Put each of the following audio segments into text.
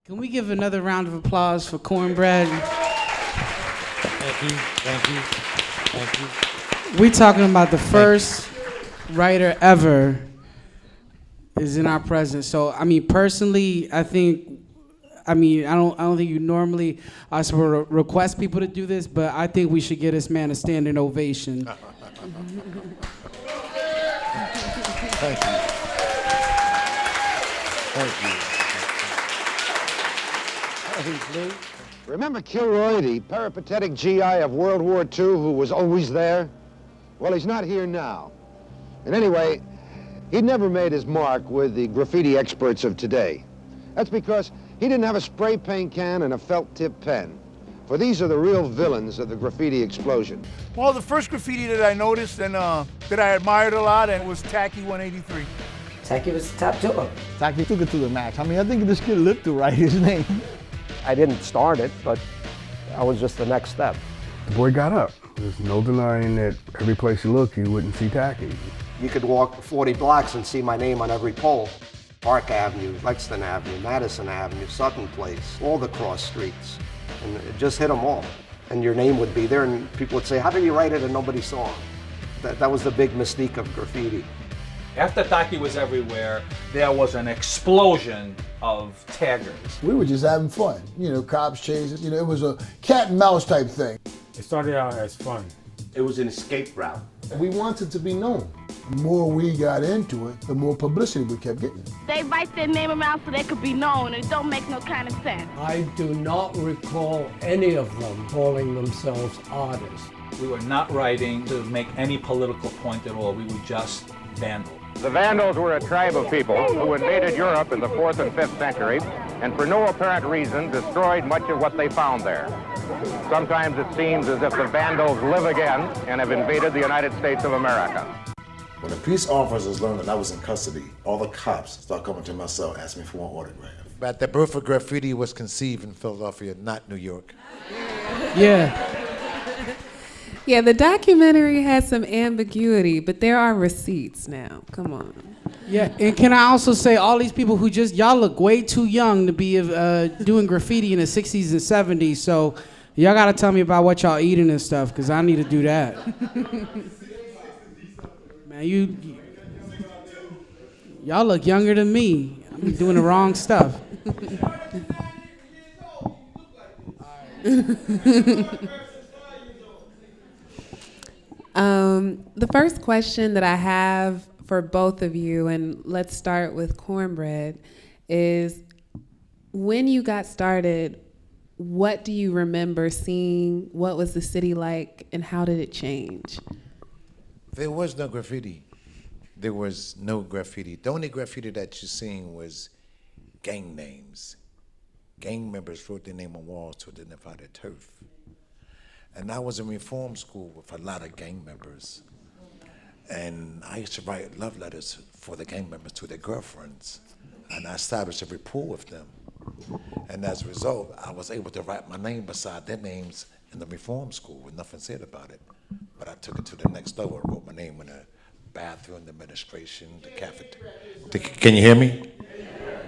Can we give another round of applause for Cornbread? Thank you, thank you, thank you. We're talking about the first writer ever is in our presence. So, I mean, personally, I don't think you normally are supposed to request people to do this, but I think we should give this man a standing ovation. Thank you. Thank you. Remember Kilroy, the peripatetic GI of World War II who was always there? Well, he's not here now. And anyway, he never made his mark with the graffiti experts of today. That's because he didn't have a spray paint can and a felt-tip pen. For these are the real villains of the graffiti explosion. Well, the first graffiti that I noticed and that I admired a lot and was Tacky 183. Tacky was the top dog. Tacky took it to the max. I mean, I think this kid lived to write his name. I didn't start it, but I was just the next step. The boy got up. There's no denying that every place you look, you wouldn't see Tacky. You could walk 40 blocks and see my name on every pole. Park Avenue, Lexington Avenue, Madison Avenue, Sutton Place, all the cross streets. And it just hit them all. And your name would be there and people would say, how did you write it and nobody saw him? That was the big mystique of graffiti. After Taki was everywhere, there was an explosion of taggers. We were just having fun. You know, cops chasing. You know, it was a cat and mouse type thing. It started out as fun. It was an escape route. We wanted to be known. The more we got into it, the more publicity we kept getting. They write their name around so they could be known, and it don't make no kind of sense. I do not recall any of them calling themselves artists. We were not writing to make any political point at all. We were just vandals. The Vandals were a tribe of people who invaded Europe in the 4th and 5th century and for no apparent reason destroyed much of what they found there. Sometimes it seems as if the Vandals live again and have invaded the United States of America. When the police officers learned that I was in custody, all the cops started coming to my cell asking me for an autograph. But the birth of graffiti was conceived in Philadelphia, not New York. Yeah. Yeah, the documentary has some ambiguity, but there are receipts now. Come on. Yeah, and can I also say, all these people who y'all look way too young to be doing graffiti in the 60s and 70s, so y'all gotta tell me about what y'all eating and stuff, because I need to do that. Man, y'all look younger than me. I'm doing the wrong stuff. The first question that I have for both of you, and let's start with Cornbread, is when you got started, what do you remember seeing? What was the city like, and how did it change? There was no graffiti. There was no graffiti. The only graffiti that you seen was gang names. Gang members wrote their name on walls to identify their turf. And I was in reform school with a lot of gang members. And I used to write love letters for the gang members to their girlfriends. And I established a rapport with them. And as a result, I was able to write my name beside their names in the reform school with nothing said about it. But I took it to the next level and wrote my name in the bathroom, the administration, the cafeteria. Can you hear me?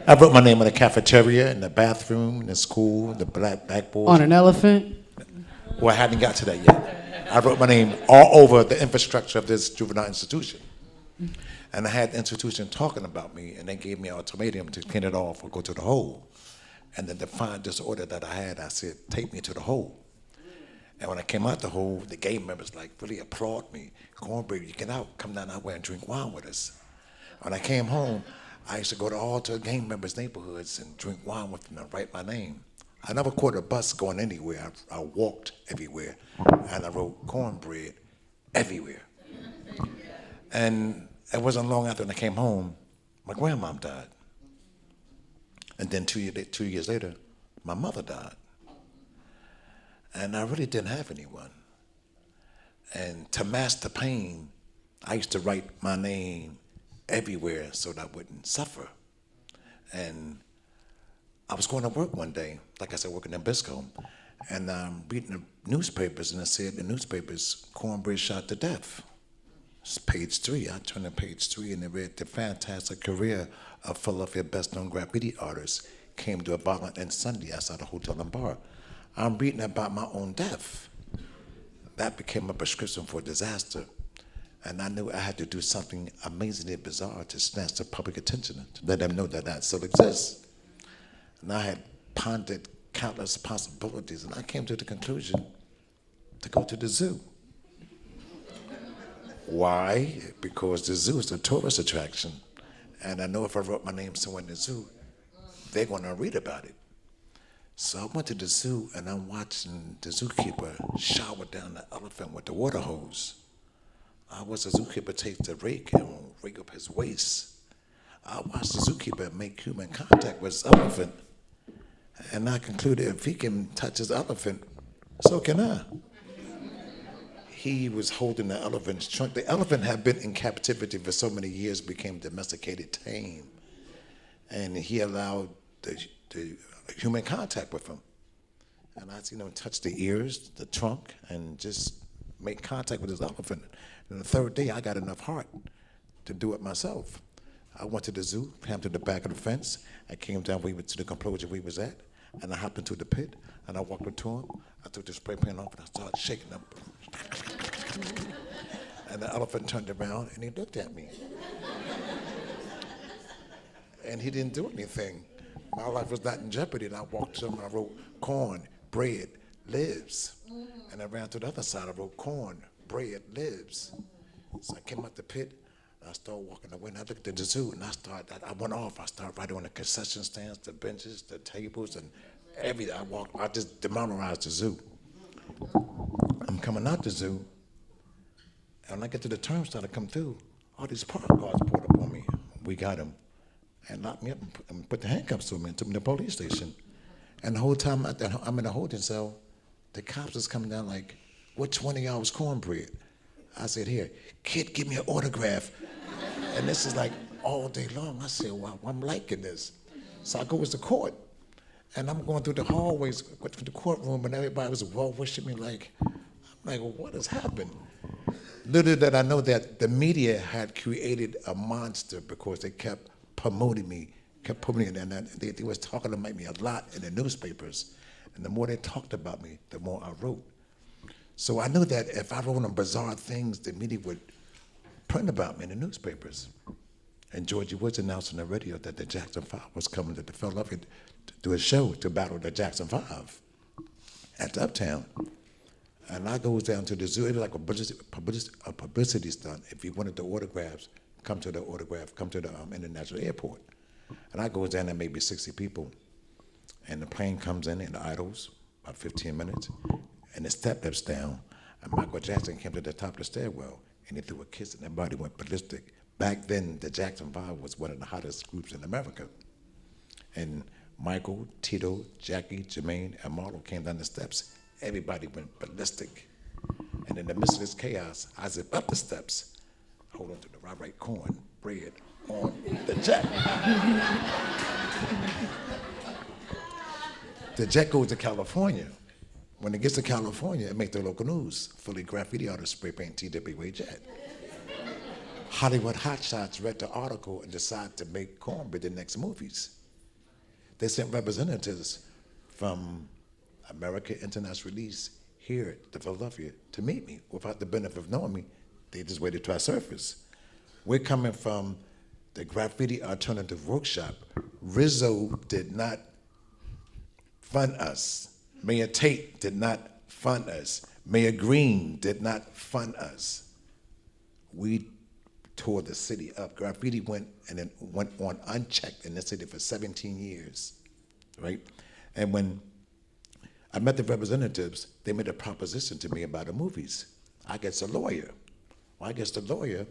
I wrote my name in the cafeteria, in the bathroom, in the school, the blackboard. On an elephant? Well, I hadn't got to that yet. I wrote my name all over the infrastructure of this juvenile institution. And I had the institution talking about me, and they gave me an ultimatum to clean it off or go to the hole. And the defiant disorder that I had, I said, take me to the hole. And when I came out the hole, the gang members really applaud me. Cornbread, you get out, come down our way and drink wine with us. When I came home, I used to go to all the gang members' neighborhoods and drink wine with them and write my name. I never caught a bus going anywhere. I walked everywhere, and I wrote Cornbread everywhere. And it wasn't long after when I came home, my grandmom died. And then two years later, my mother died. And I really didn't have anyone. And to mask the pain, I used to write my name everywhere so that I wouldn't suffer. And I was going to work one day, like I said, working in Bisco, and I'm reading the newspapers, and it said the newspapers, Cornbread shot to death. It's page 3. I turned to page 3, and it read the fantastic career of Philadelphia best-known graffiti artist, came to a violent end Sunday outside a hotel and bar. I'm reading about my own death. That became a prescription for disaster. And I knew I had to do something amazingly bizarre to snatch the public attention, to let them know that that still exists. And I had pondered countless possibilities, and I came to the conclusion to go to the zoo. Why? Because the zoo is a tourist attraction. And I know if I wrote my name somewhere in the zoo, they're going to read about it. So I went to the zoo, and I'm watching the zookeeper shower down the elephant with the water hose. I watched the zookeeper take the rake and rake up his waist. I watched the zookeeper make human contact with his elephant. And I concluded if he can touch his elephant, so can I. He was holding the elephant's trunk. The elephant had been in captivity for so many years, became domesticated, tame. And he allowed the human contact with him. And I seen him touch the ears, the trunk, and just make contact with his elephant. And the third day, I got enough heart to do it myself. I went to the zoo, came to the back of the fence. I came down to the enclosure we was at, and I hopped into the pit, and I walked up to him. I took the spray paint off, and I started shaking them. And the elephant turned around, and he looked at me. And he didn't do anything. My life was not in jeopardy, and I walked to him, and I wrote, "Cornbread lives." And I ran to the other side, I wrote, "Cornbread lives." So I came out the pit, and I started walking away, and I looked at the zoo, and I went off. I started writing on the concession stands, the benches, the tables, and everything. I just demonorized the zoo. I'm coming out the zoo, and when I get to the turnstile to come through, all these park guards pulled up on me. We got him, and locked me up and put the handcuffs on me and took me to the police station. And the whole time I'm in a holding cell, the cops is coming down like, "Which one of y'all was Cornbread?" I said, "Here, kid, give me an autograph." And this is like all day long. I said, "Wow, I'm liking this." So I go to the court, and I'm going through the hallways, going to the courtroom, and everybody was well-wishing me like, well, what has happened? Little did I know that the media had created a monster because they kept promoting me, kept putting it in, and they was talking about me a lot in the newspapers. And the more they talked about me, the more I wrote. So I knew that if I wrote on bizarre things, the media would print about me in the newspapers. And Georgie Woods announced on the radio that the Jackson 5 was coming to Philadelphia to do a show to battle the Jackson 5 at the Uptown. And I goes down to the zoo. It was like a publicity stunt. If you wanted the autographs, come to the international airport. And I goes down there, maybe 60 people. And the plane comes in the idles, about 15 minutes, and the step lifts down, and Michael Jackson came to the top of the stairwell, and he threw a kiss, and everybody went ballistic. Back then, the Jackson 5 was one of the hottest groups in America. And Michael, Tito, Jackie, Jermaine, and Marlo came down the steps. Everybody went ballistic. And in the midst of this chaos, I zipped up the steps, hold on to the right cornbread on the jet. The jet goes to California. When it gets to California, it makes the local news. Philly graffiti artist spray paint TWA jet. Hollywood hotshots read the article and decided to make Cornbread the next movies. They sent representatives from America International Release here to Philadelphia to meet me. Without the benefit of knowing me, they just waited till I surfaced. We're coming from the Graffiti Alternative Workshop. Rizzo did not fund us. Mayor Tate did not fund us. Mayor Green did not fund us. We tore the city up. Graffiti went on unchecked in the city for 17 years, right? And when I met the representatives, they made a proposition to me about the movies. I guess a lawyer. Well, I guess the lawyer,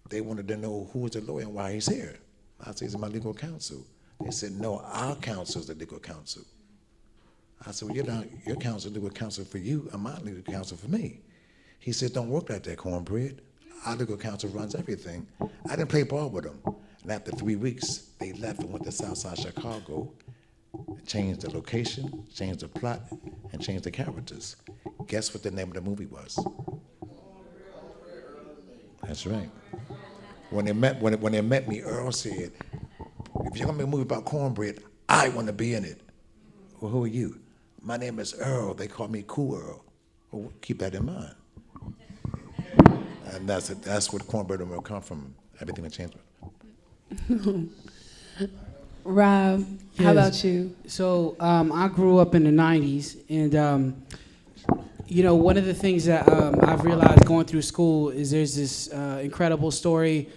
they wanted to know who was the lawyer and why he's here. I said, he's my legal counsel. They said, no, our counsel is the legal counsel. I said, well, your counsel is legal counsel for you, and my legal counsel for me. He said, don't work like that, Cornbread. Our legal counsel runs everything. I didn't play ball with them. And after 3 weeks, they left and went to Southside Chicago, changed the location, changed the plot, and changed the characters. Guess what the name of the movie was? That's right. When they met me, Earl said, if you're gonna make a movie about Cornbread, I want to be in it. Well, who are you? My name is Earl. They call me Cool Earl. Well, keep that in mind. And that's what Cornbread will come from. Everything will change. Rob, how about you? So I grew up in the 90s, and you know, one of the things that I've realized going through school is there's this incredible story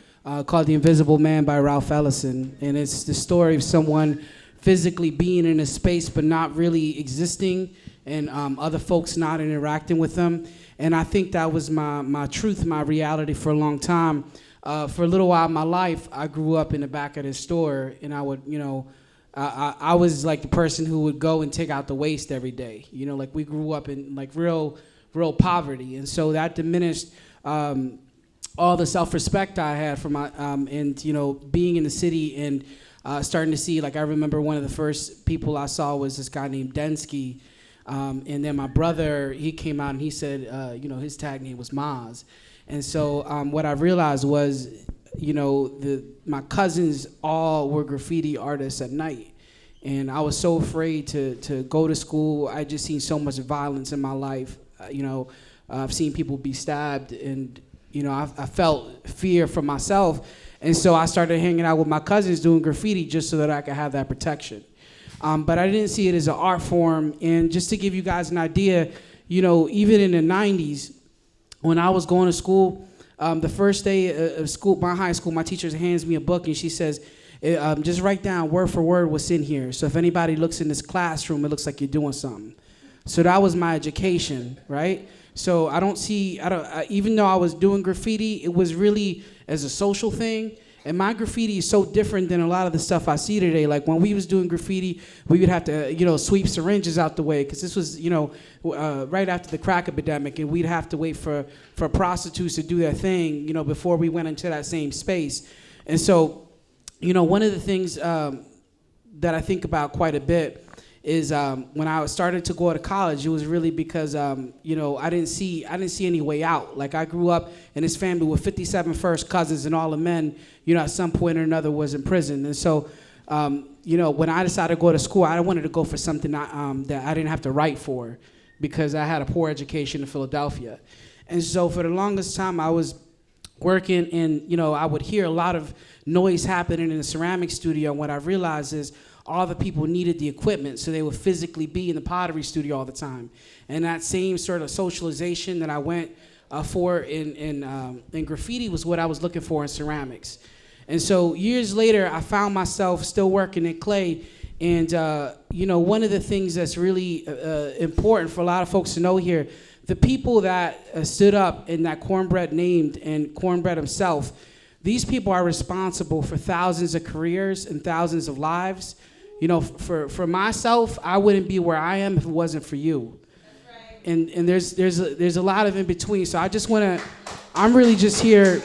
called The Invisible Man by Ralph Ellison, and it's the story of someone physically being in a space but not really existing, and other folks not interacting with them. And I think that was my truth, my reality for a long time. For a little while in my life, I grew up in the back of this store, and I would, you know, I was like the person who would go and take out the waste every day. You know, like we grew up in like real poverty, and so that diminished all the self-respect I had for my, and you know, being in the city and starting to see, like I remember one of the first people I saw was this guy named Densky, and then my brother, he came out and he said, you know, his tag name was Maz. And so what I realized was, you know, my cousins all were graffiti artists at night. And I was so afraid to go to school. I just seen so much violence in my life. You know, I've seen people be stabbed, and, you know, I felt fear for myself. And so I started hanging out with my cousins doing graffiti just so that I could have that protection. But I didn't see it as an art form. And just to give you guys an idea, you know, even in the 90s, when I was going to school, the first day of school, my high school, my teacher hands me a book and she says, just write down word for word what's in here. So if anybody looks in this classroom, it looks like you're doing something. So that was my education, right? So even though I was doing graffiti, it was really as a social thing. And my graffiti is so different than a lot of the stuff I see today. Like when we was doing graffiti, we would have to, you know, sweep syringes out the way because this was, you know, right after the crack epidemic, and we'd have to wait for prostitutes to do their thing, you know, before we went into that same space. And so, you know, one of the things that I think about quite a bit is when I started to go to college, it was really because, you know, I didn't see any way out. Like I grew up in this family with 57 first cousins, and all the men, you know, at some point or another was in prison. And so, you know, when I decided to go to school, I wanted to go for something that I didn't have to write for because I had a poor education in Philadelphia. And so for the longest time, I was working, and, you know, I would hear a lot of noise happening in the ceramic studio. And what I realized is all the people needed the equipment, so they would physically be in the pottery studio all the time. And that same sort of socialization that I went for in graffiti was what I was looking for in ceramics. And so years later, I found myself still working in clay. And, you know, one of the things that's really important for a lot of folks to know here, the people that stood up and that Cornbread named, and Cornbread himself, these people are responsible for thousands of careers and thousands of lives. You know, for myself, I wouldn't be where I am if it wasn't for you. That's right. And there's a lot of in between. So I just want to, I'm really just here.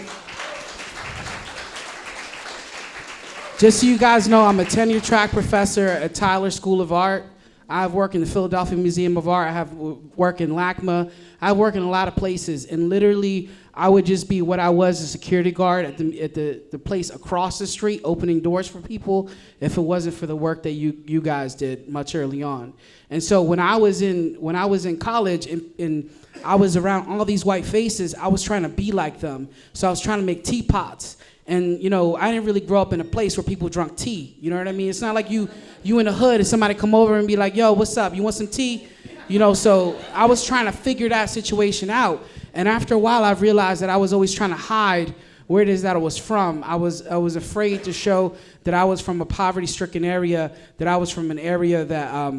Just so you guys know, I'm a tenure track professor at Tyler School of Art. I've worked in the Philadelphia Museum of Art. I have worked in LACMA. I've worked in a lot of places, and literally, I would just be what I was, a security guard at the place across the street, opening doors for people, if it wasn't for the work that you guys did much early on. And so when I was in college and I was around all these white faces, I was trying to be like them. So I was trying to make teapots. And, you know, I didn't really grow up in a place where people drank tea. You know what I mean? It's not like you in the hood and somebody come over and be like, yo, what's up? You want some tea? You know, so I was trying to figure that situation out. And after a while, I realized that I was always trying to hide where it is that I was from. I was afraid to show that I was from a poverty-stricken area, that I was from an area that,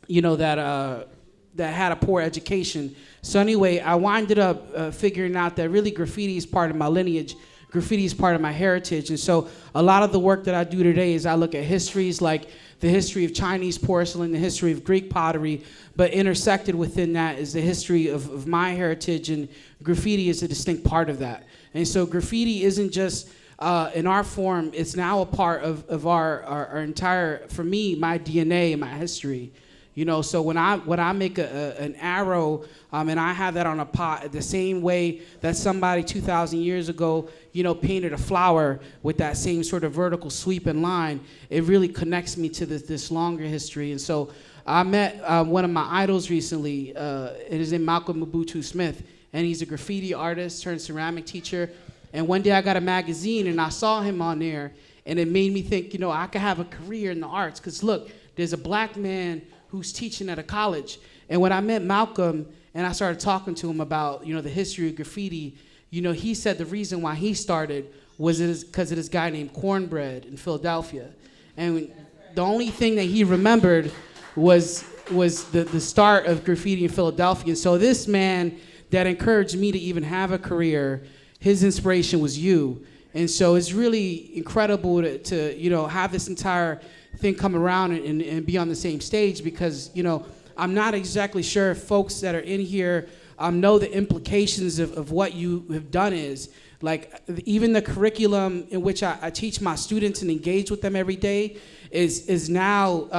you know, that had a poor education. So anyway, I winded up figuring out that really graffiti is part of my lineage. Graffiti is part of my heritage. And so a lot of the work that I do today is I look at histories like the history of Chinese porcelain, the history of Greek pottery, but intersected within that is the history of my heritage, and graffiti is a distinct part of that. And so graffiti isn't just an art form, it's now a part of our entire, for me, my DNA and my history. You know, so when I make an arrow, and I have that on a pot, the same way that somebody 2,000 years ago, you know, painted a flower with that same sort of vertical sweep and line, it really connects me to this longer history. And so I met one of my idols recently. It is named Malcolm Mobutu Smith, and he's a graffiti artist turned ceramic teacher. And one day I got a magazine and I saw him on there, and it made me think, you know, I could have a career in the arts. Because look, there's a black man who's teaching at a college. And when I met Malcolm and I started talking to him about, you know, the history of graffiti, you know, he said the reason why he started was because of this guy named Cornbread in Philadelphia. And the only thing that he remembered was the start of graffiti in Philadelphia. And so this man that encouraged me to even have a career, his inspiration was you. And so it's really incredible to you know, have this entire thing come around and be on the same stage, because, you know, I'm not exactly sure if folks that are in here know the implications of what you have done is. Like, even the curriculum in which I teach my students and engage with them every day is now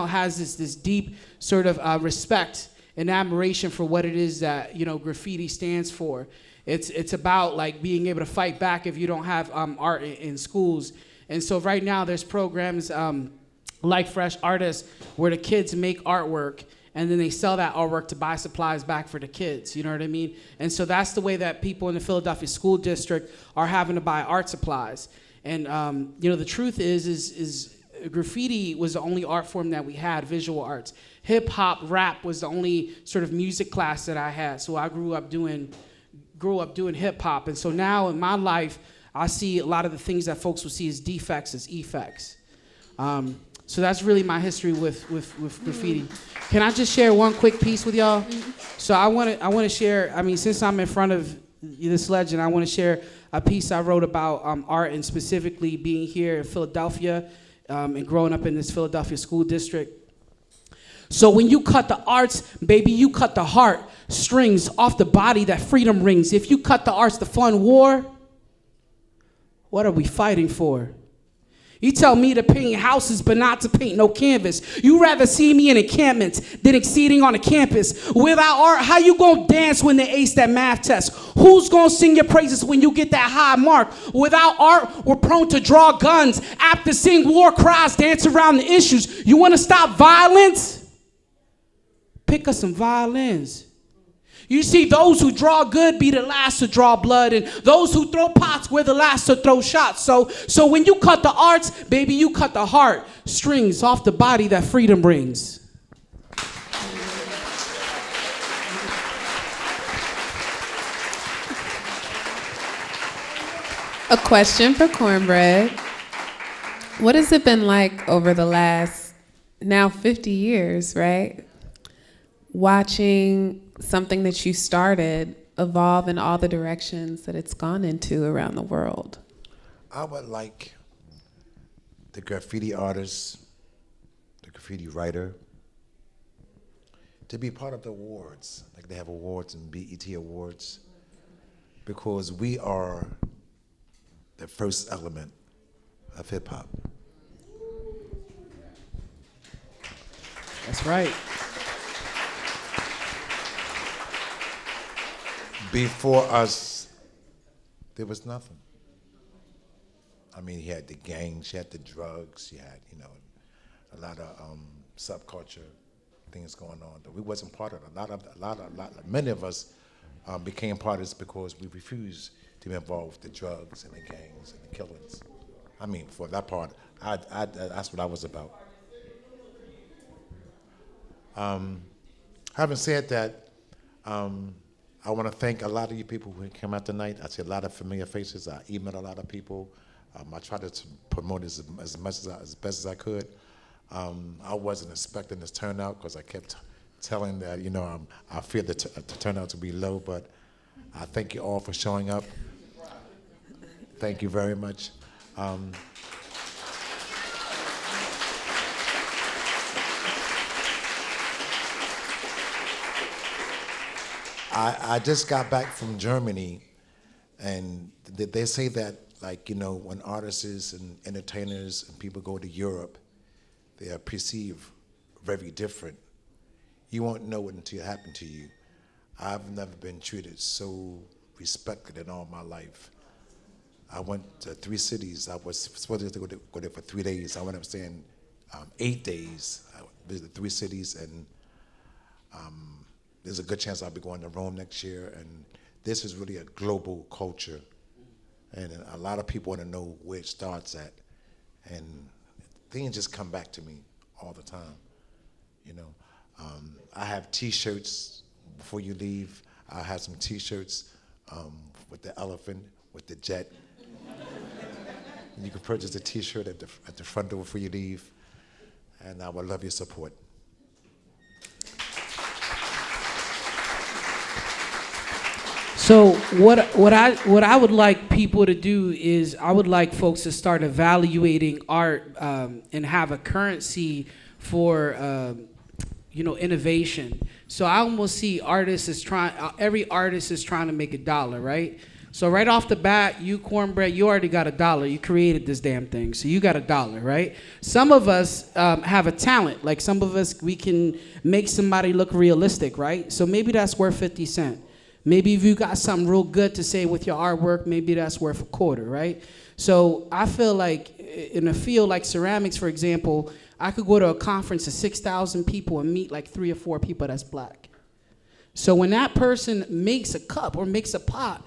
has this deep sort of respect and admiration for what it is that, you know, graffiti stands for. It's about, like, being able to fight back if you don't have art in schools. And so right now there's programs like Fresh Artists where the kids make artwork and then they sell that artwork to buy supplies back for the kids, you know what I mean? And so that's the way that people in the Philadelphia School District are having to buy art supplies. And you know, the truth is graffiti was the only art form that we had, visual arts. Hip hop, rap was the only sort of music class that I had. So I grew up doing hip hop. And so now in my life, I see a lot of the things that folks will see as defects as effects. So that's really my history with graffiti. Can I just share one quick piece with y'all? So I want to share, I mean, since I'm in front of this legend, I want to share a piece I wrote about art, and specifically being here in Philadelphia and growing up in this Philadelphia school district. So when you cut the arts, baby, you cut the heart strings off the body that freedom rings. If you cut the arts to fund war, what are we fighting for? You tell me to paint houses, but not to paint no canvas. You rather see me in encampments than exceeding on a campus. Without art, how you gonna dance when they ace that math test? Who's gonna sing your praises when you get that high mark? Without art, we're prone to draw guns, apt to sing war cries, dance around the issues. You wanna stop violence? Pick us some violins. You see, those who draw good be the last to draw blood, and those who throw pots were the last to throw shots. So when you cut the arts, baby, you cut the heart strings off the body that freedom brings. A question for Cornbread. What has it been like over the last, now 50 years, right? Watching something that you started evolve in all the directions that it's gone into around the world. I would like the graffiti artist, the graffiti writer, to be part of the awards. Like they have awards and BET awards, because we are the first element of hip hop. That's right. Before us, there was nothing. I mean, you had the gangs, you had the drugs, you had, you know, a lot of subculture things going on. But we wasn't part of it. Many of us became part of this because we refused to be involved with the drugs and the gangs and the killings. I mean, for that part, that's what I was about. Having said that, I want to thank a lot of you people who came out tonight. I see a lot of familiar faces. I emailed a lot of people. I tried to promote this as best as I could. I wasn't expecting this turnout because I kept telling that, you know, I feared the turnout to be low, but I thank you all for showing up. Thank you very much. I just got back from Germany, and they say that, like, you know, when artists and entertainers and people go to Europe, they are perceived very different. You won't know it until it happened to you. I've never been treated so respected in all my life. I went to 3 cities. I was supposed to go there for 3 days. I went up staying 8 days. I visited 3 cities, and there's a good chance I'll be going to Rome next year. And this is really a global culture, and a lot of people want to know where it starts at. And things just come back to me all the time, you know. I have T-shirts before you leave. I have some T-shirts with the elephant, with the jet. You can purchase a T-shirt at the front door before you leave, and I would love your support. So what I would like people to do is I would like folks to start evaluating art and have a currency for innovation. So I almost see every artist is trying to make $1, right? So right off the bat, you Cornbread, you already got $1. You created this damn thing, so you got $1, right? Some of us have a talent. Like some of us, we can make somebody look realistic, right? So maybe that's worth 50 cents. Maybe if you got something real good to say with your artwork, maybe that's worth a quarter, right? So I feel like in a field like ceramics, for example, I could go to a conference of 6,000 people and meet like 3 or 4 people that's black. So when that person makes a cup or makes a pot,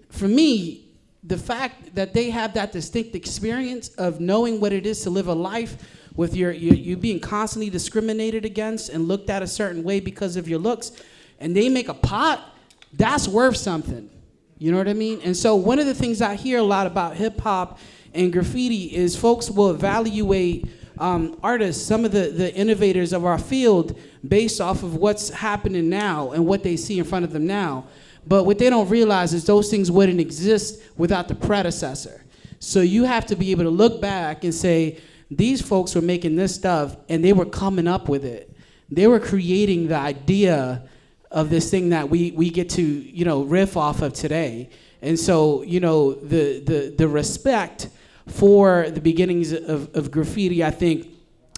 for me, the fact that they have that distinct experience of knowing what it is to live a life with you being constantly discriminated against and looked at a certain way because of your looks, and they make a pot, that's worth something. You know what I mean? And so one of the things I hear a lot about hip hop and graffiti is folks will evaluate artists, some of the innovators of our field, based off of what's happening now and what they see in front of them now. But what they don't realize is those things wouldn't exist without the predecessor. So you have to be able to look back and say, these folks were making this stuff and they were coming up with it. They were creating the idea of this thing that we get to, riff off of today. And so, the respect for the beginnings of graffiti, I think,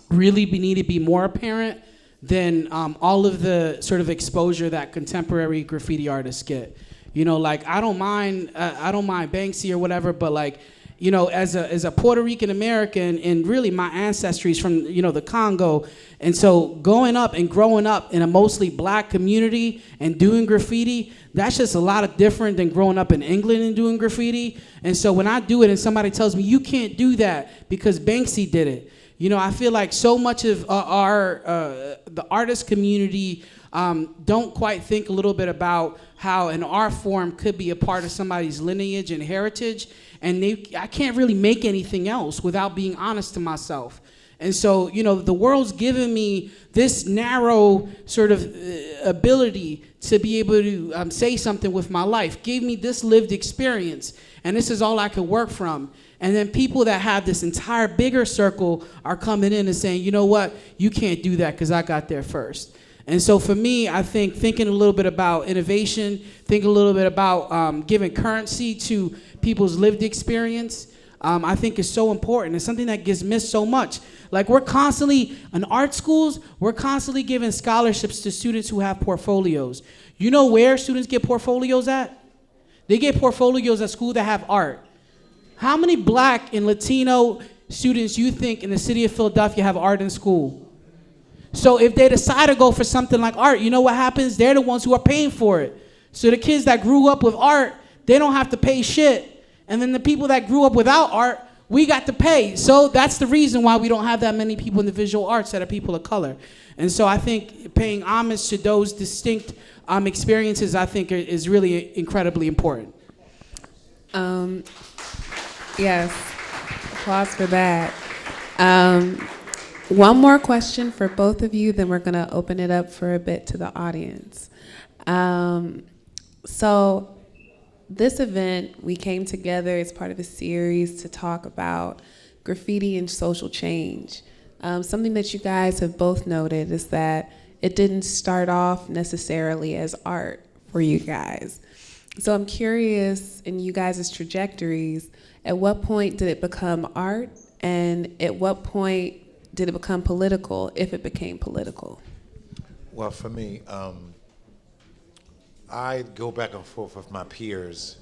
really need to be more apparent than all of the sort of exposure that contemporary graffiti artists get. I don't mind Banksy or whatever, but as a Puerto Rican American, and really my ancestry is from the Congo, and so growing up in a mostly black community and doing graffiti, that's just a lot of different than growing up in England and doing graffiti. And so when I do it and somebody tells me you can't do that because Banksy did it, I feel like so much of the artist community don't quite think a little bit about how an art form could be a part of somebody's lineage and heritage, and I can't really make anything else without being honest to myself. And so, the world's given me this narrow sort of ability to be able to say something with my life, gave me this lived experience, and this is all I can work from. And then people that have this entire bigger circle are coming in and saying, you know what, you can't do that because I got there first. And so for me, I think thinking a little bit about innovation, thinking a little bit about giving currency to people's lived experience, I think is so important. It's something that gets missed so much. Like we're constantly, in art schools, we're constantly giving scholarships to students who have portfolios. You know where students get portfolios at? They get portfolios at school that have art. How many black and Latino students you think in the city of Philadelphia have art in school? So if they decide to go for something like art, you know what happens? They're the ones who are paying for it. So the kids that grew up with art, they don't have to pay shit. And then the people that grew up without art, we got to pay. So that's the reason why we don't have that many people in the visual arts that are people of color. And so I think paying homage to those distinct experiences, I think, is really incredibly important. Yes, applause for that. One more question for both of you, then we're going to open it up for a bit to the audience. So this event, we came together as part of a series to talk about graffiti and social change. Something that you guys have both noted is that it didn't start off necessarily as art for you guys. So I'm curious, in you guys' trajectories, at what point did it become art, and at what point did it become political, if it became political? Well, for me, I go back and forth with my peers.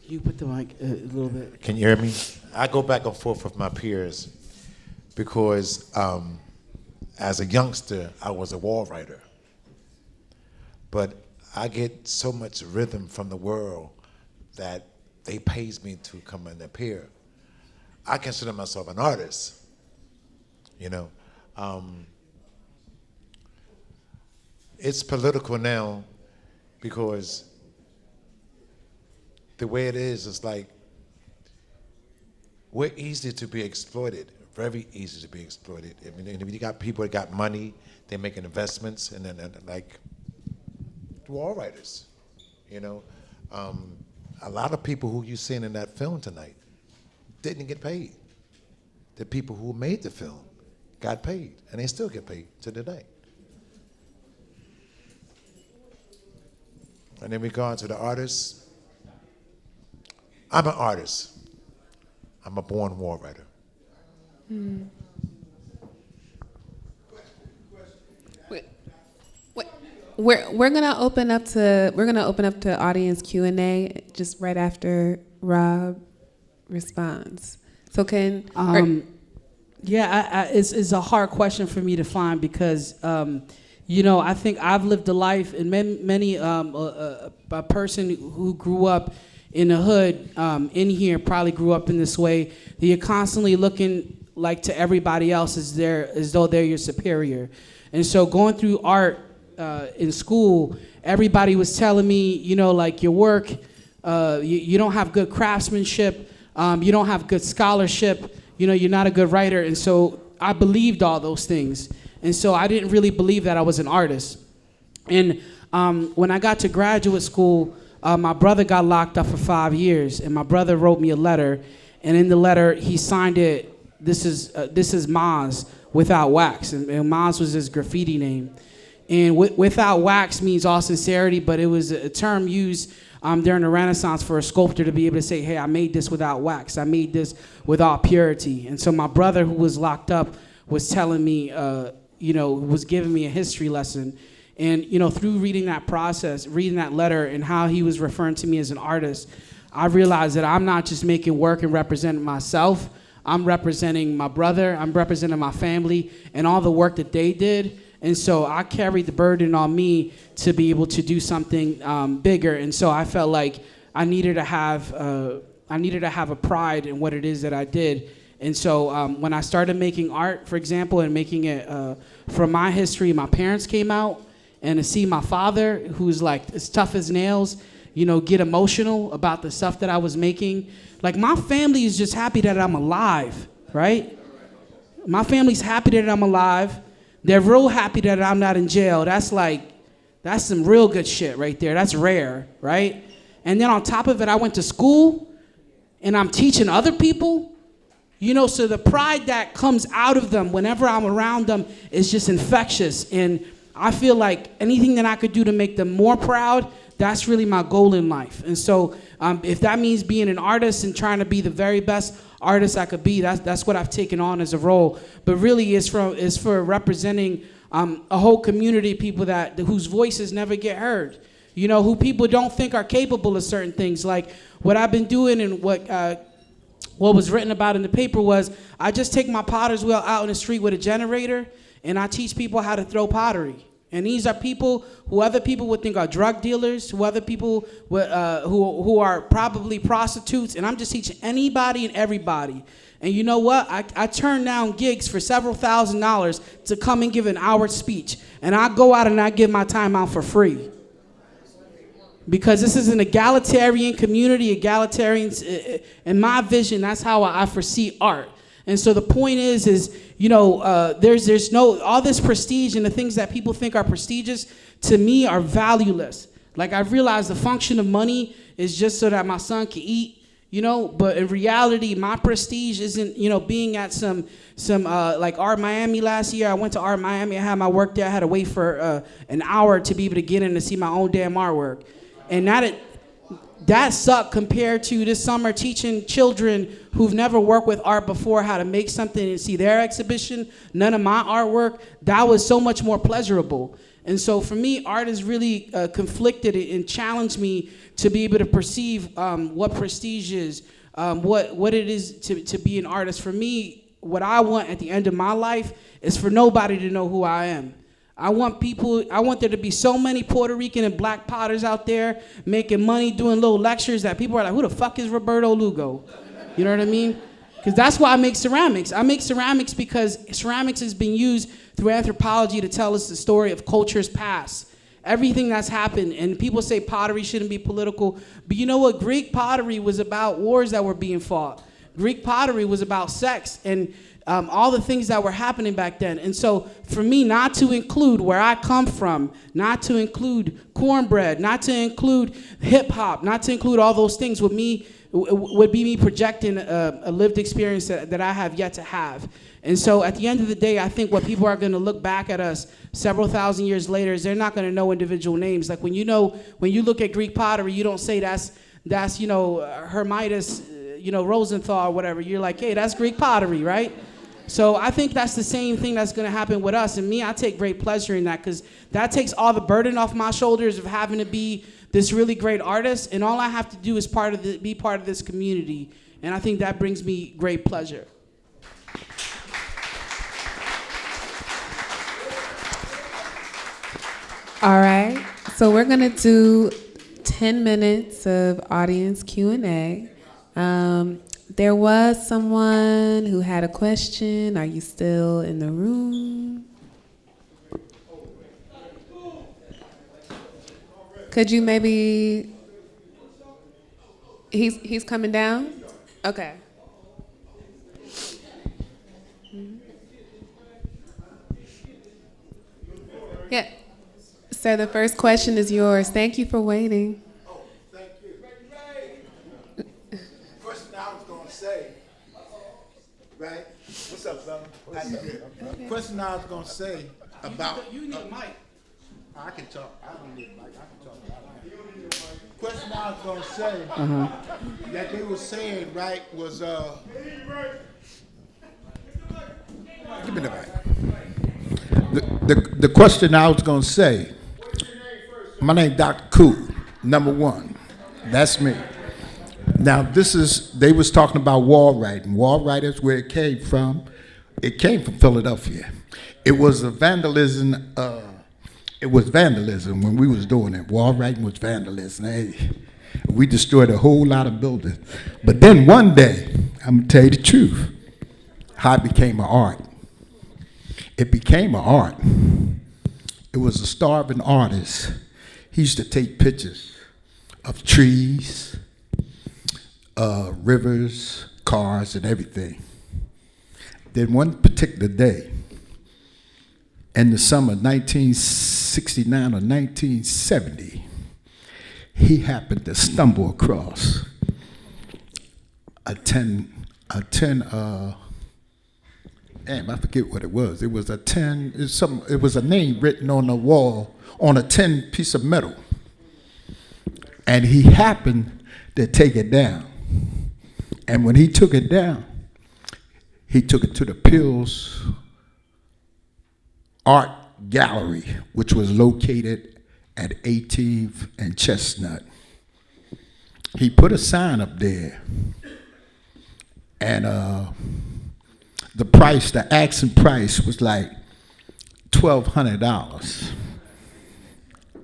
You put the mic a little bit. Can you hear me? I go back and forth with my peers because as a youngster, I was a wall writer. But I get so much rhythm from the world that they pays me to come and appear. I consider myself an artist, you know. It's political now because the way it is, it's like we're easy to be exploited, very easy to be exploited. I mean, you got people that got money, they're making investments, and then like wall writers, you know. A lot of people who you seen in that film tonight didn't get paid. The people who made the film got paid, and they still get paid to today. And in regard to the artists, I'm an artist. I'm a born war writer. We're gonna open up to audience Q&A just right after Rob responds. So can it's a hard question for me to find because you know, I think I've lived a life, and many a person who grew up in the hood in here probably grew up in this way. That you're constantly looking like to everybody else as though they're your superior, and so going through art in school, everybody was telling me, you know, like your work, you don't have good craftsmanship, you don't have good scholarship, you know, you're not a good writer, and so I believed all those things. And so I didn't really believe that I was an artist. And when I got to graduate school, my brother got locked up for 5 years, and my brother wrote me a letter, and in the letter he signed it, this is Maz, without wax, and Maz was his graffiti name. And without wax means all sincerity, but it was a term used during the Renaissance for a sculptor to be able to say, hey, I made this without wax, I made this without purity. And so my brother, who was locked up, was telling me, you know, was giving me a history lesson. And, you know, through reading that process, reading that letter and how he was referring to me as an artist, I realized that I'm not just making work and representing myself, I'm representing my brother, I'm representing my family and all the work that they did. And so I carried the burden on me to be able to do something bigger. And so I felt like I needed to have a pride in what it is that I did. And so when I started making art, for example, and making it from my history, my parents came out, and to see my father, who's like as tough as nails, you know, get emotional about the stuff that I was making. Like, my family is just happy that I'm alive, right? My family's happy that I'm alive. They're real happy that I'm not in jail. That's some real good shit right there. That's rare, right? And then on top of it, I went to school, and I'm teaching other people. You know, so the pride that comes out of them whenever I'm around them is just infectious. And I feel like anything that I could do to make them more proud, that's really my goal in life. And so if that means being an artist and trying to be the very best artist I could be, that's what I've taken on as a role. But really it's for representing a whole community of people whose voices never get heard. You know, who people don't think are capable of certain things. Like what I've been doing and what was written about in the paper was I just take my potter's wheel out in the street with a generator and I teach people how to throw pottery. And these are people who other people would think are drug dealers, who other people who are probably prostitutes, and I'm just teaching anybody and everybody. And you know what? I turn down gigs for several $1,000s to come and give an hour speech. And I go out and I give my time out for free. Because this is an egalitarian community, in my vision, that's how I foresee art. And so the point is you know, there's no, all this prestige and the things that people think are prestigious, to me, are valueless. Like, I've realized the function of money is just so that my son can eat, you know, but in reality, my prestige isn't, you know, being at some like Art Miami last year. I went to Art Miami, I had my work there, I had to wait for an hour to be able to get in to see my own damn artwork. And that sucked compared to this summer teaching children who've never worked with art before how to make something and see their exhibition, none of my artwork. That was so much more pleasurable. And so for me, art has really conflicted and challenged me to be able to perceive what prestige is, what it is to be an artist. For me, what I want at the end of my life is for nobody to know who I am. I want there to be so many Puerto Rican and black potters out there making money, doing little lectures that people are like, who the fuck is Roberto Lugo? You know what I mean? Because that's why I make ceramics. I make ceramics because ceramics has been used through anthropology to tell us the story of cultures past. Everything that's happened, and people say pottery shouldn't be political, but you know what? Greek pottery was about wars that were being fought. Greek pottery was about sex and all the things that were happening back then. And so for me not to include where I come from, not to include cornbread, not to include hip hop, not to include all those things would be me projecting a lived experience that I have yet to have. And so at the end of the day, I think what people are going to look back at us several thousand years later is they're not going to know individual names. Like when you look at Greek pottery, you don't say that's Hermidas, Rosenthal or whatever. You're like, hey, that's Greek pottery, right? So I think that's the same thing that's going to happen with us. And me, I take great pleasure in that because that takes all the burden off my shoulders of having to be this really great artist. And all I have to do is be part of this community. And I think that brings me great pleasure. All right. So we're going to do 10 minutes of audience Q&A. There was someone who had a question. Are you still in the room? Could you maybe, he's coming down? Okay. Yeah. Sir, the first question is yours. Thank you for waiting. Right? What's up, fella? Question I was gonna say about. You need a mic. I can talk. I don't need a mic. I can talk about it. Question I was gonna say that they were saying, right, was give me the mic. The question I was gonna say. My name Dr. Koo, number one. That's me. Now, they was talking about wall writing. Wall writers, where it came from Philadelphia. It was vandalism when we was doing it. Wall writing was vandalism. Hey, we destroyed a whole lot of buildings. But then one day, I'm gonna tell you the truth, how it became an art. It became an art. It was a starving artist. He used to take pictures of trees, rivers, cars, and everything. Then one particular day, in the summer of 1969 or 1970, he happened to stumble across I forget what it was. It was it was a name written on the wall on a tin piece of metal. And he happened to take it down. And when he took it down, he took it to the Pills Art Gallery, which was located at 18th and Chestnut. He put a sign up there, and the asking price was like $1,200.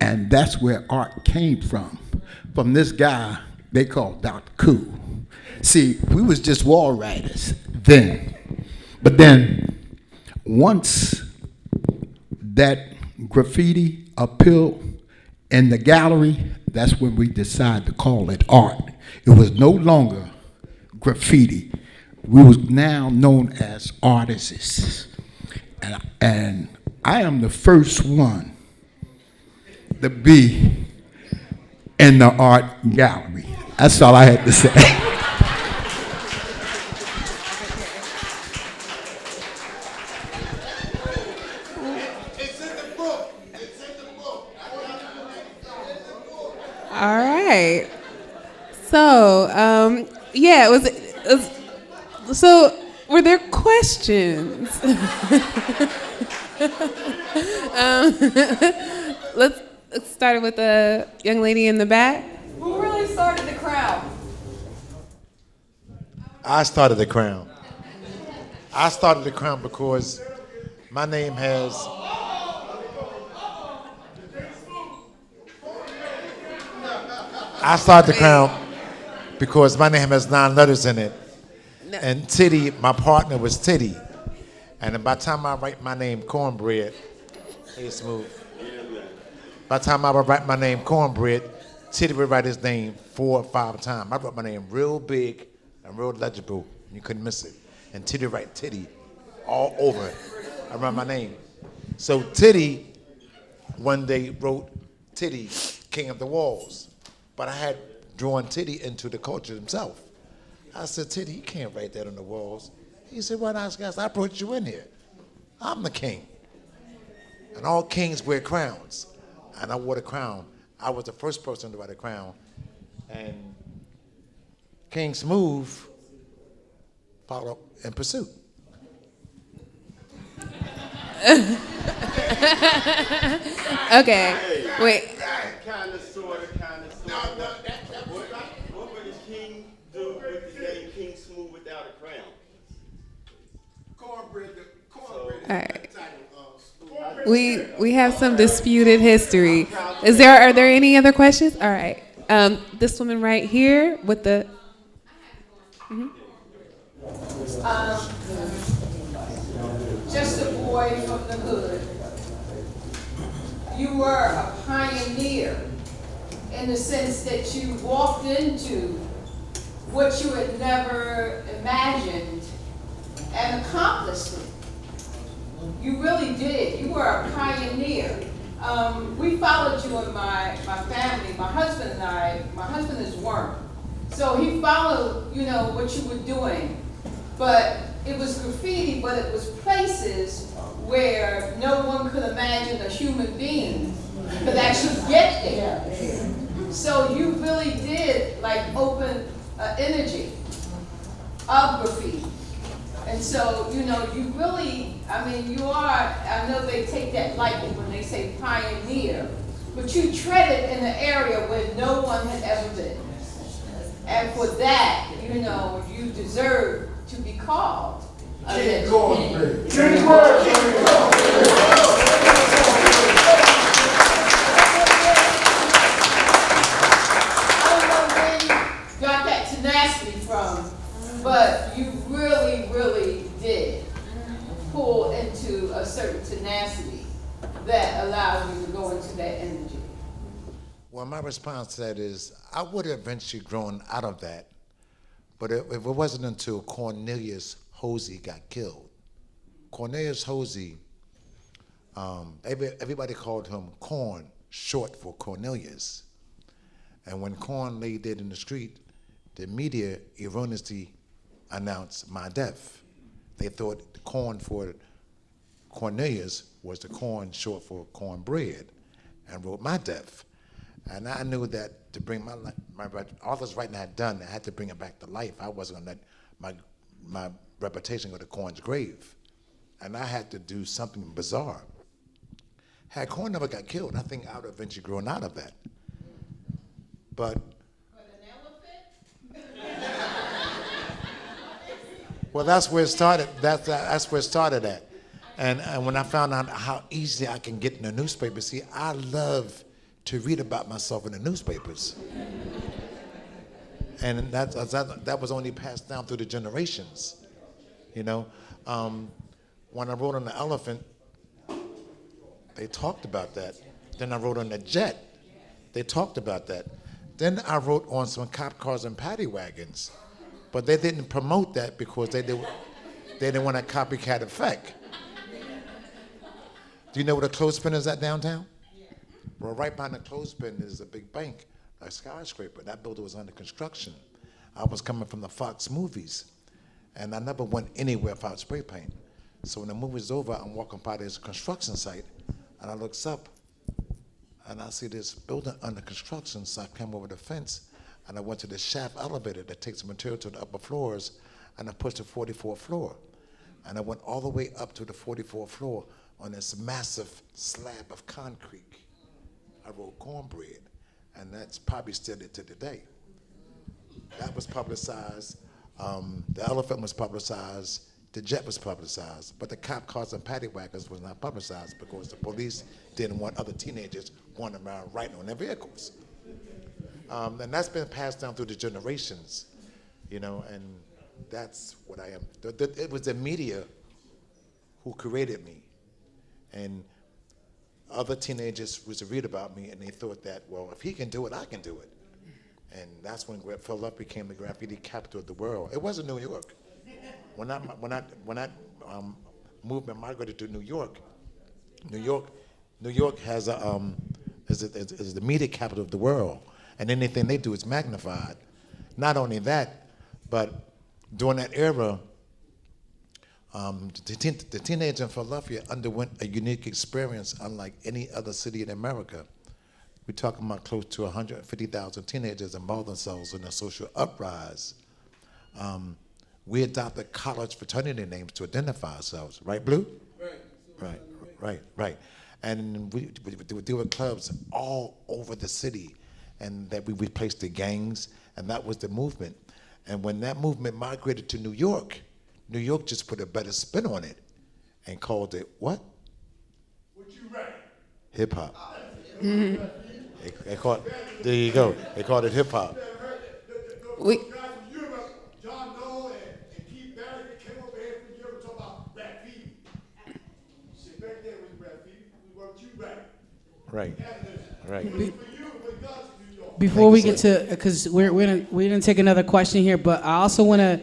And that's where art came from this guy they called Dr. Koo. See, we was just wall writers then. But then, once that graffiti appealed in the gallery, that's when we decided to call it art. It was no longer graffiti. We was now known as artists. And I am the first one to be in the art gallery. That's all I had to say. It's in the book. It's in the book. All right. So, yeah, it was. So, were there questions? Let's start with the young lady in the back. Who really started the crowd? I started the crown. I started the crown because my name has. I started the crown because my name has 9 letters in it. No. And Titty, my partner was Titty. And by the time I write my name Cornbread, hey, Smooth. By the time I would write my name Cornbread, Titty would write his name 4 or 5 times. I wrote my name real big and real legible, and you couldn't miss it. And Titty would write Titty all over it around my name. So Titty one day wrote Titty, King of the Walls. But I had drawn Titty into the culture himself. I said, Titty, you can't write that on the walls. He said, well, nice guys, I brought you in here. I'm the king. And all kings wear crowns. And I wore the crown. I was the first person to wear the crown. And King Smooth followed up in pursuit. Okay, wait. Kind of, sort of. What would the king do with the name King Smooth without a crown? Cornbread. All right. We have some disputed history. Are there any other questions? All right. This woman right here with the. Mm-hmm. Just a boy from the hood. You were a pioneer in the sense that you walked into what you had never imagined and accomplished it. You really did. You were a pioneer. We followed you in my family. My husband and I, my husband is Worm. So he followed, what you were doing. But it was graffiti, but it was places where no one could imagine a human being could actually get there. So you really did open an energy of graffiti. And so, you really, you are, I know they take that lightly when they say pioneer, but you treaded in an area where no one had ever been. And for that, you deserve to be called a legend. Got that tenacity from, but you really, really did pull into a certain tenacity that allowed you to go into that energy. Well, my response to that is, I would have eventually grown out of that, but if it wasn't until Cornelius Hosey got killed. Cornelius Hosey, everybody called him Corn, short for Cornelius. And when Corn lay dead in the street, the media erroneously announced my death. They thought the corn for Cornelius was the corn short for cornbread, and wrote my death. And I knew that to bring all this writing I had done, I had to bring it back to life. I wasn't gonna let my reputation go to Corn's grave. And I had to do something bizarre. Had Corn never got killed, I think I would have eventually grown out of that. But well, that's where it started. That's where it started at. And when I found out how easy I can get in the newspaper, see, I love to read about myself in the newspapers. And that was only passed down through the generations, When I wrote on the elephant, they talked about that. Then I wrote on the jet, they talked about that. Then I wrote on some cop cars and paddy wagons, but they didn't promote that because they didn't want a copycat effect. Do you know where the clothespin is at downtown? Well, right behind the clothespin is a big bank, a skyscraper. That building was under construction. I was coming from the Fox movies, and I never went anywhere without spray paint. So when the movie's over, I'm walking by this construction site, and I looks up, and I see this building under construction, so I came over the fence, and I went to the shaft elevator that takes the material to the upper floors, and I pushed the 44th floor. And I went all the way up to the 44th floor on this massive slab of concrete. I wrote Cornbread, and that's probably still there to today. That was publicized. The elephant was publicized. The jet was publicized, but the cop cars and paddy wagons was not publicized because the police didn't want other teenagers wandering around writing on their vehicles. And that's been passed down through the generations, you know, and that's what I am. It was the media who created me, and other teenagers was to read about me, and they thought that, well, if he can do it, I can do it. And that's when Philadelphia became the graffiti capital of the world. It wasn't New York. When that movement migrated to New York has is the media capital of the world, and anything they do is magnified. Not only that, but during that era, the teenager in Philadelphia underwent a unique experience unlike any other city in America. We're talking about close to 150,000 teenagers involved themselves in a social uprise. We adopted college fraternity names to identify ourselves, right, Blue? Right. And we do with clubs all over the city, and that we replaced the gangs, and that was the movement. And when that movement migrated to New York just put a better spin on it and called it what? What you write? Hip hop. They called, there you go. They called it hip hop. Right. Before we get to, because we're gonna take another question here, but I also wanna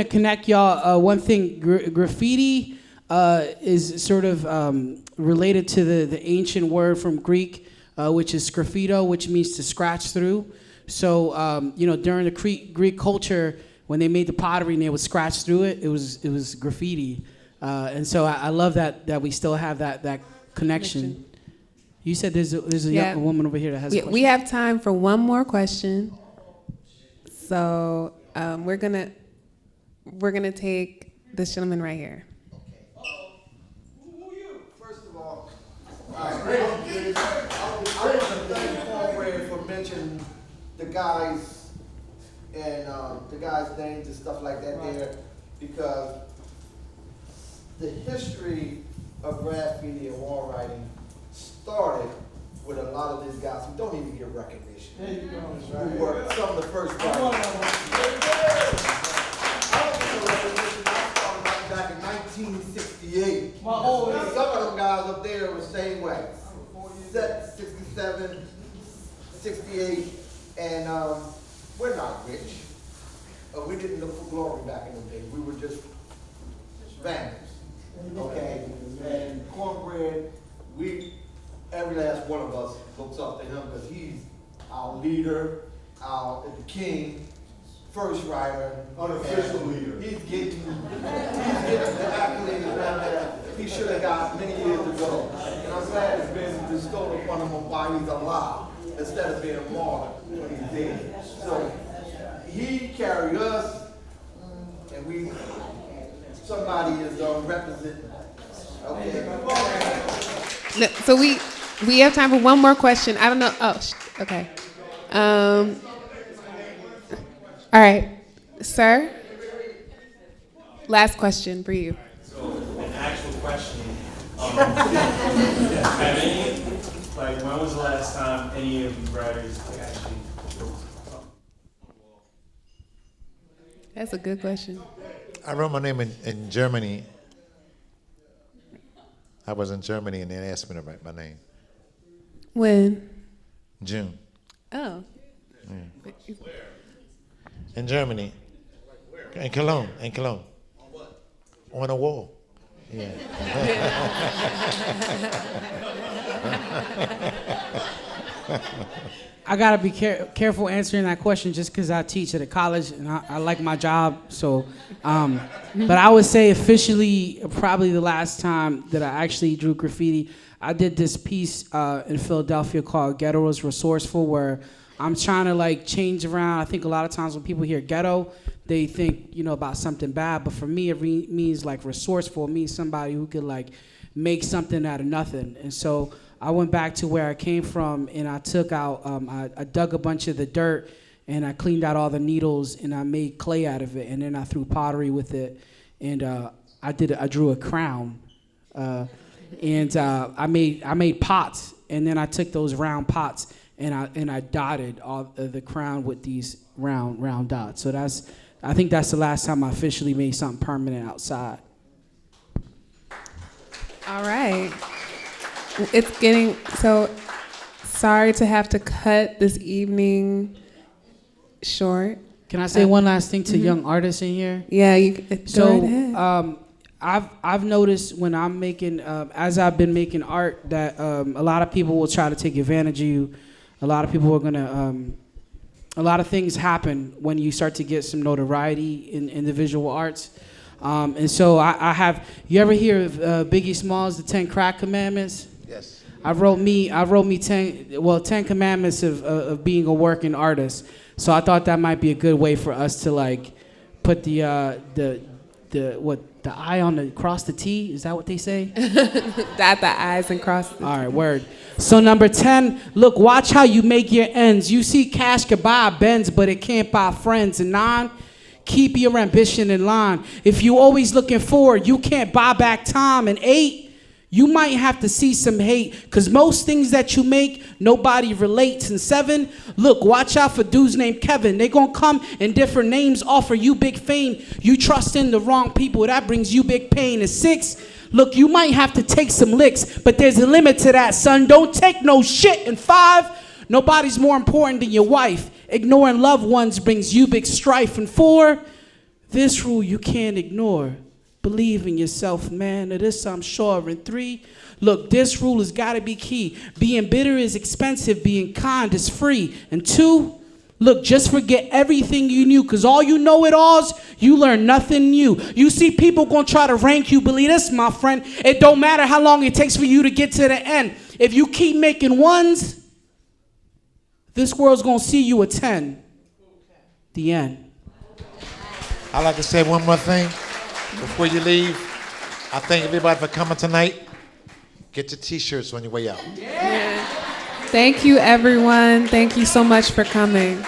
connect y'all. One thing, graffiti is sort of related to the ancient word from Greek, which is graffito, which means to scratch through. So during the Greek culture, when they made the pottery and they would scratch through it, it was graffiti, and so I love that we still have that connection. You said there's a young woman over here that has a question. We have time for one more question. So we're gonna take this gentleman right here. Who are you? First of all, I want to thank Cornbread for mentioning the guys and the guys' names and stuff like that there, because the history of graffiti and wall writing started with a lot of these guys who don't even get recognition. There you go. Who were some of the first guys. I back in 1968. Some of them guys up there were the same way. 67, 68, and we're not rich. We didn't look for glory back in the day. We were just vandals. Okay? And Cornbread, every last one of us looks up to him because he's our leader, the king, first writer, unofficial leader. He's getting the accolades that he should have got many years ago. And I'm glad it's been bestowed upon him while he's alive, instead of being a martyr when he's dead. So he carried us, and somebody is representing. Okay. So we have time for one more question. I don't know. Oh, okay. All right, sir. Last question for you. So, an actual question. Have any, when was the last time any of you writers actually wrote? That's a good question. I wrote my name in Germany. I was in Germany and they asked me to write my name. When? June. Oh. Yeah. In Germany. In Cologne. On what? On a wall. Yeah. I gotta be careful answering that question just because I teach at a college and I like my job. So, but I would say officially, probably the last time that I actually drew graffiti, I did this piece in Philadelphia called "Ghetto is Resourceful," where I'm trying to like change around. I think a lot of times when people hear ghetto, they think, you know, about something bad. But for me, it means like resourceful. It means somebody who could like make something out of nothing. And so I went back to where I came from, and I took out, I dug a bunch of the dirt, and I cleaned out all the needles, and I made clay out of it, and then I threw pottery with it, and I drew a crown, and I made pots, and then I took those round pots, and I dotted all the crown with these round dots. So I think that's the last time I officially made something permanent outside. All right. It's getting so sorry to have to cut this evening short. Can I say one last thing to young artists in here? Yeah, you go right ahead. I've noticed when I'm making, as I've been making art, that a lot of people will try to take advantage of you. A lot of people are gonna, a lot of things happen when you start to get some notoriety in the visual arts. And so I have, you ever hear of Biggie Smalls, the 10 Crack Commandments? Yes. I wrote me 10 Commandments of being a working artist. So I thought that might be a good way for us to like put the I on the cross the T. Is that what they say? Dot the I's and cross the T. All right, word. So number 10, look, watch how you make your ends. You see cash could buy Benz, but it can't buy friends. And 9, keep your ambition in line. If you always looking forward, you can't buy back time. And 8, you might have to see some hate, because most things that you make, nobody relates. And 7, look, watch out for dudes named Kevin. They gonna come in different names, offer you big fame. You trust in the wrong people, that brings you big pain. And 6, look, you might have to take some licks, but there's a limit to that, son. Don't take no shit. And 5, nobody's more important than your wife. Ignoring loved ones brings you big strife. And 4, this rule you can't ignore. Believe in yourself, man. Of this I'm sure. And 3, look, this rule has got to be key. Being bitter is expensive. Being kind is free. And 2, look, just forget everything you knew, because all you know it alls, you learn nothing new. You see people going to try to rank you. Believe this, my friend. It don't matter how long it takes for you to get to the end. If you keep making ones, this world's going to see you a 10. The end. I'd like to say one more thing before you leave. I thank everybody for coming tonight. Get your t-shirts on your way out. Thank you, everyone. Thank you so much for coming.